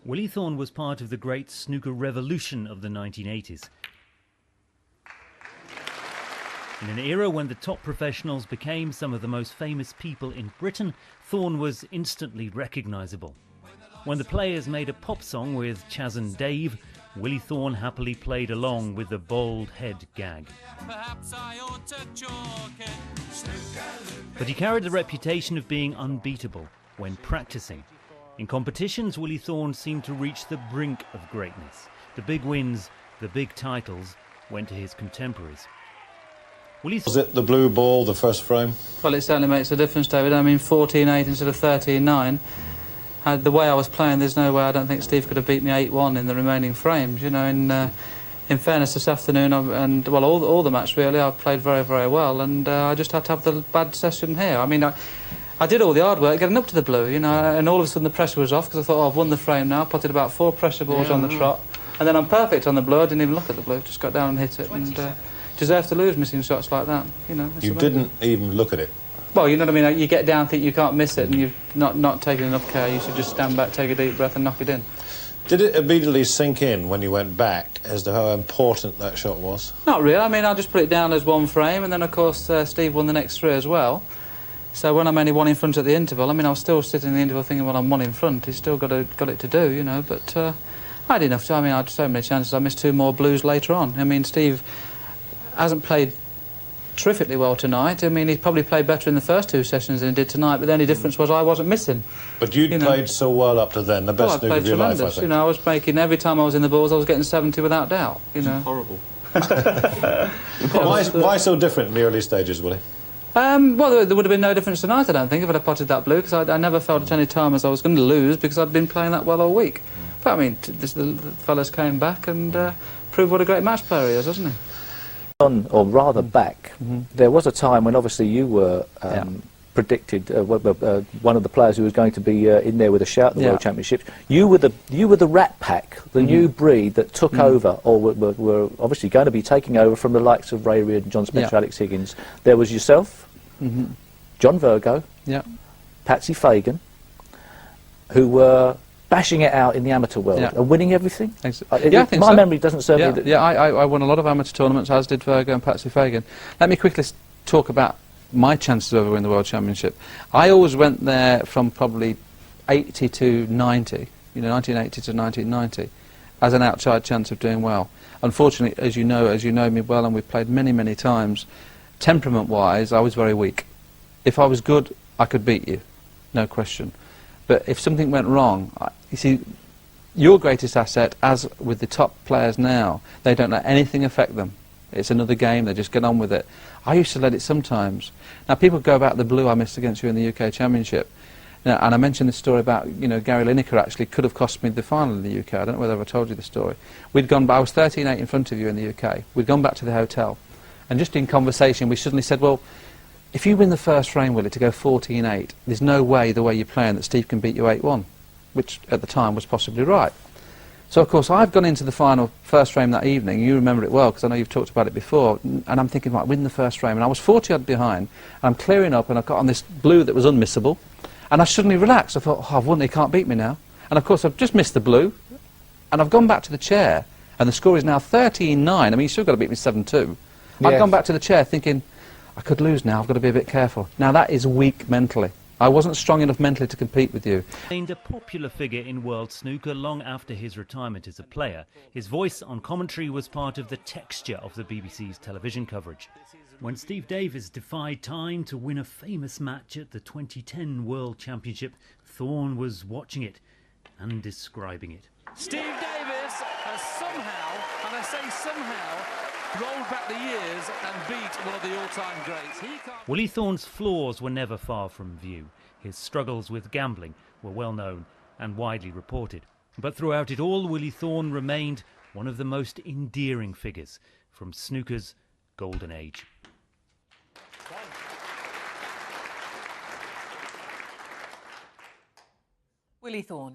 Willie Thorne was part of the great snooker revolution of the 1980s. In an era when the top professionals became some of the most famous people in Britain, Thorne was instantly recognisable. When the Players made a pop song with Chas and Dave, Willie Thorne happily played along with the bald head gag. But he carried the reputation of being unbeatable when practising. In competitions, Willie Thorne seemed to reach the brink of greatness. The big wins, the big titles, went to his contemporaries. Was it the blue ball, the first frame? Well, it certainly makes a difference, David. I mean, 14-8 instead of 13-9. The way I was playing, there's no way I don't think Steve could have beat me 8-1 in the remaining frames. You know, in fairness, this afternoon, and well, all the match really, I played very, very well, and I just had to have the bad session here. I mean, I did all the hard work getting up to the blue, you know, and all of a sudden the pressure was off because I thought, oh, I've won the frame now. I potted about 4 pressure balls on the trot, and then I'm perfect on the blue. I didn't even look at the blue, just got down and hit it, and deserve to lose missing shots like that. You know, you didn't even look at it. Well, you know what I mean. You get down, think you can't miss it, and you've not taken enough care. You should just stand back, take a deep breath, and knock it in. Did it immediately sink in when you went back as to how important that shot was? Not really. I mean, I just put it down as 1 frame, and then of course Steve won the next 3 as well. So when I'm only 1 in front at the interval, I mean, I was still sitting in the interval thinking, well, I'm 1 in front. He's still got it to do, you know. But I had enough to. I mean, I had so many chances. I missed 2 more blues later on. I mean, Steve hasn't played terrifically well tonight. I mean, he probably played better in the first 2 sessions than he did tonight, but the only difference was I wasn't missing. But you'd played so well up to then, the best snooker of your life, I think. You know, I was making, every time I was in the balls, I was getting 70 without doubt, you know. Horrible. Why so different in the early stages, Willie? Well, there would have been no difference tonight, I don't think, if I'd have potted that blue, because I never felt at any time as I was going to lose, because I'd been playing that well all week. But, I mean, the fellas came back and proved what a great match player he is, hasn't he? Or rather back, there was a time when obviously you were predicted one of the players who was going to be in there with a shout at the World Championships. You were the Rat Pack, the new breed that took over, or were obviously going to be taking over from the likes of Ray Reardon, John Spencer, Alex Higgins. There was yourself, John Virgo, Patsy Fagan, who were bashing it out in the amateur world and winning everything. I think my memory doesn't serve me. I won a lot of amateur tournaments, as did Virgo and Patsy Fagan. Let me quickly talk about my chances of ever winning the World Championship. I always went there from probably 80 to 90, you know, 1980 to 1990, as an outside chance of doing well. Unfortunately, as you know me well, and we've played many, many times, temperament-wise, I was very weak. If I was good, I could beat you, no question. But if something went wrong, you see, your greatest asset, as with the top players now, they don't let anything affect them. It's another game, they just get on with it. I used to let it sometimes. Now, people go about the blue I missed against you in the UK Championship. Now, and I mentioned this story about, you know, Gary Lineker actually could have cost me the final in the UK. I don't know whether I told you the story. I was 13-8 in front of you in the UK. We'd gone back to the hotel. And just in conversation, we suddenly said, well, if you win the first frame, Willie, to go 14-8, there's no way, the way you're playing, that Steve can beat you 8-1, which at the time was possibly right. So, of course, I've gone into the final first frame that evening. You remember it well, because I know you've talked about it before. And I'm thinking, right, win the first frame. And I was 40-odd behind. And I'm clearing up, and I got on this blue that was unmissable. And I suddenly relaxed. I thought, oh, I've won, he can't beat me now. And, of course, I've just missed the blue. And I've gone back to the chair. And the score is now 13-9. I mean, you've still got to beat me 7-2. Yeah. I've gone back to the chair thinking, I could lose now, I've got to be a bit careful. Now, that is weak mentally. I wasn't strong enough mentally to compete with you. Remained a popular figure in world snooker long after his retirement as a player. His voice on commentary was part of the texture of the BBC's television coverage. When Steve Davis defied time to win a famous match at the 2010 World Championship, Thorne was watching it and describing it. Steve Davis has somehow, and I say somehow, rolled back the years and beat one of the all-time greats. Willie Thorne's flaws were never far from view. His struggles with gambling were well known and widely reported. But throughout it all, Willie Thorne remained one of the most endearing figures from snooker's golden age. Willie Thorne,